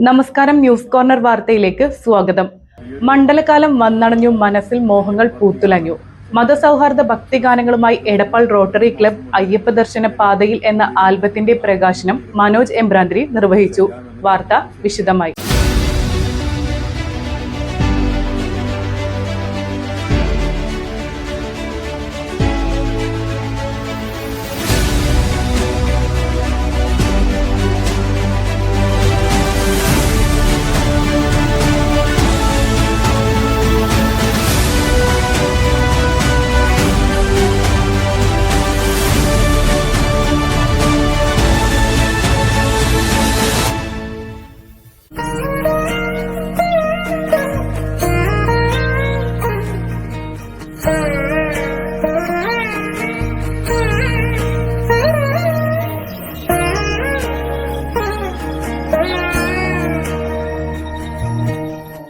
നമസ്കാരം, news corner വാർത്തയിലേക്ക് സ്വാഗതം. മണ്ഡലകാലം വന്നണഞ്ഞു, മനസ്സിൽ മോഹങ്ങൾ പൂത്തുലഞ്ഞു. മതസൗഹാർദ്ദ ഭക്തിഗാനങ്ങളുമായി എടപ്പാൾ റോട്ടറി ക്ലബ് അയ്യപ്പ ദർശന പാതയിൽ എന്ന ആൽബത്തിന്റെ പ്രകാശനം മനോജ് എംബ്രാന്തിരി നിർവഹിച്ചു. വാർത്ത വിശദമായി.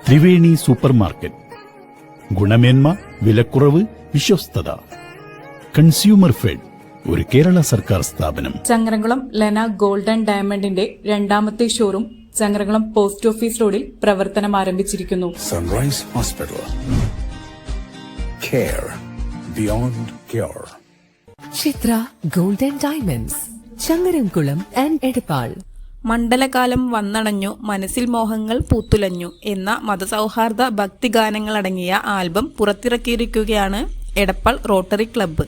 Triveni super market. ഗുണമേന്മ, വിലക്കുറവ്, വിശ്വസ്തത. കൺസ്യൂമർ ഫെഡ്, ഒരു കേരള സർക്കാർ സ്ഥാപനം. ചങ്ങരംകുളം ലെന ഗോൾഡൻ ഡയമണ്ടിന്റെ രണ്ടാമത്തെ ഷോറൂം ചങ്ങരംകുളം പോസ്റ്റ് ഓഫീസ് റോഡിൽ പ്രവർത്തനം ആരംഭിച്ചിരിക്കുന്നു. Sunrise Hospital, care beyond cure. Chitra golden diamonds, Changaramkulam and Edappal. മണ്ഡലകാലം വന്നണഞ്ഞു, മനസ്സിൽ മോഹങ്ങൾ പൂത്തുലഞ്ഞു എന്ന മതസൗഹാർദ്ദ ഭക്തിഗാനങ്ങളടങ്ങിയ ആൽബം പുറത്തിറക്കിയിരിക്കുകയാണ് എടപ്പാൾ റോട്ടറി ക്ലബ്ബ്.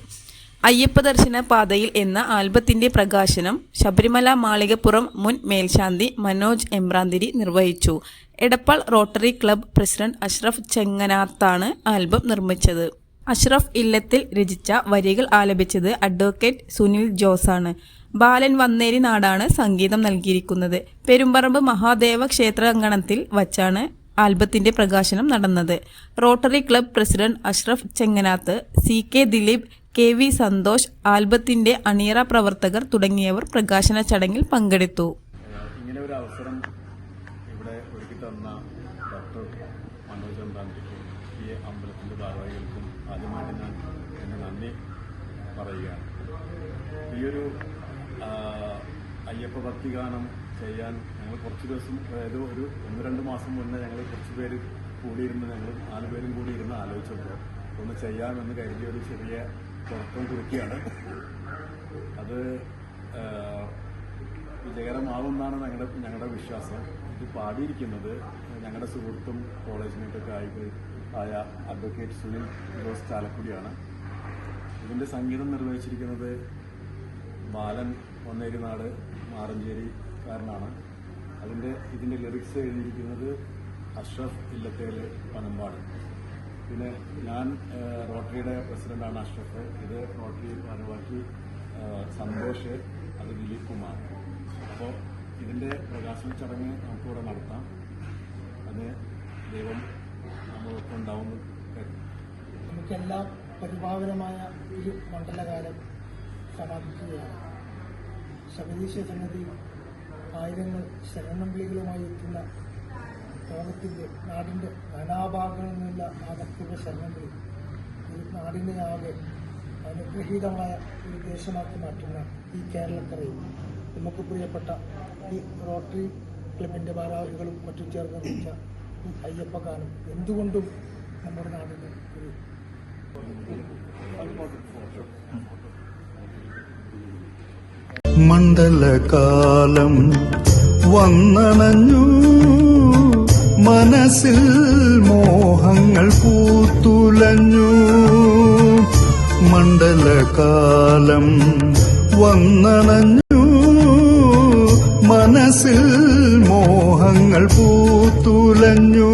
അയ്യപ്പ ദർശന പാതയിൽ എന്ന ആൽബത്തിന്റെ പ്രകാശനം ശബരിമല മാളികപ്പുറം മുൻ മേൽശാന്തി മനോജ് എംബ്രാന്തിരി നിർവഹിച്ചു. Edappal rotary club president Ashraf ചെങ്ങനാത്താണ് ആൽബം നിർമ്മിച്ചത്. അഷ്റഫ് ഇല്ലത്തിൽ രചിച്ച വരികൾ ആലപിച്ചത് അഡ്വക്കേറ്റ് സുനിൽ ജോസാണ്. ബാലൻ വന്നേരി നാടാണ് സംഗീതം നൽകിയിരിക്കുന്നത്. പെരുമ്പറമ്പ് മഹാദേവ ക്ഷേത്രാങ്കണത്തിൽ വച്ചാണ് ആൽബത്തിന്റെ പ്രകാശനം നടന്നത്. Rotary club president Ashraf Chenganath, CK Dileep, KV Santhosh, ആൽബത്തിന്റെ അണിയറ പ്രവർത്തകർ തുടങ്ങിയവർ പ്രകാശന ചടങ്ങിൽ പങ്കെടുത്തു. ഇങ്ങനെ ഒരു അവസരം ഇവിടെ ഒരുക്കി തന്ന ഡോക്ടർ മനോജ് എംബ്രാന്തിരിക്കും ഈ അമ്പലത്തിന്റെ ഭാരവാഹികൾക്കും ആദ്യമായിട്ട് ഞാൻ എന്നെ നന്ദി പറയുകയാണ്. ഈ ഒരു അയ്യപ്പ ഭക്തിഗാനം ചെയ്യാൻ ഞങ്ങൾ കുറച്ച് ദിവസം, അതായത് ഒരു 1-2 മാസം മുന്നേ ഞങ്ങൾ കുറച്ച് പേര് കൂടിയിരുന്ന്, ഞങ്ങൾ 4 പേരും കൂടി ഇരുന്ന് ആലോചിച്ചപ്പോൾ ഒന്ന് ചെയ്യാമെന്ന് കരുതിയ ഒരു ചെറിയ തുടക്കം കുറിക്കുകയാണ്. അത് വിജയകരമാവുമെന്നാണ് ഞങ്ങളുടെ വിശ്വാസം. ഇത് പാടിയിരിക്കുന്നത് ഞങ്ങളുടെ സുഹൃത്തും കോളേജ് മേറ്റൊക്കെ ആയ അഡ്വക്കേറ്റ് സുനിൽ ജോസ് ചാലക്കുടിയാണ്. ഇതിന്റെ സംഗീതം നിർവഹിച്ചിരിക്കുന്നത് ബാലൻ വന്നേരിനാട് മാറഞ്ചേരിക്കാരനാണ്. ഇതിന്റെ ലിറിക്സ് എഴുതിയിരിക്കുന്നത് അഷ്റഫ് ഇല്ലത്തേല് പനമ്പാട്. പിന്നെ ഞാൻ റോട്ടറിയുടെ പ്രസിഡന്റാണ് അഷ്റഫ്. ഇത് റോട്ടറി ഭാരവാഹി സന്തോഷ്, അത് ദിലീപ് കുമാർ. അപ്പോൾ ഇതിന്റെ പ്രകാശന ചടങ്ങ് നമുക്കിവിടെ നടത്താം. അത് ദൈവം നമ്മളൊക്കെ ഉണ്ടാവുന്നു. നമുക്കെല്ലാം പരിപാവനമായ ഒരു മണ്ഡലകാലം സമാപിക്കുകയാണ്. ശബരീശ സന്നദ്ധി ആയിരങ്ങൾ ശരണംവിളികളുമായി എത്തുന്ന ലോകത്തിന്റെ, നാടിന്റെ നാനാഭാഗങ്ങളിൽ നിന്നുള്ള ആകർഷക ശരണംവിളി ഈ നാടിനെ ആകെ അനുഗ്രഹീതമായ ഒരു ദേശമാക്കി മാറ്റുന്ന ഈ കേരളക്കരയിൽ നമുക്ക് പ്രിയപ്പെട്ട ഈ റോട്ടറി ക്ലബിന്റെ ഭാരവാഹികളും മറ്റും ചേർന്ന് നിർമ്മിച്ച ഈ അയ്യപ്പ ഗാനം എന്തുകൊണ്ടും നമ്മുടെ നാടിന് ഒരു മണ്ഡലകാലം വന്നണഞ്ഞു, മനസ്സിൽ മോഹങ്ങൾ പൂത്തുലഞ്ഞു. മണ്ഡലകാലം വന്നണഞ്ഞു, മനസ്സിൽ മോഹങ്ങൾ പൂത്തുലഞ്ഞു.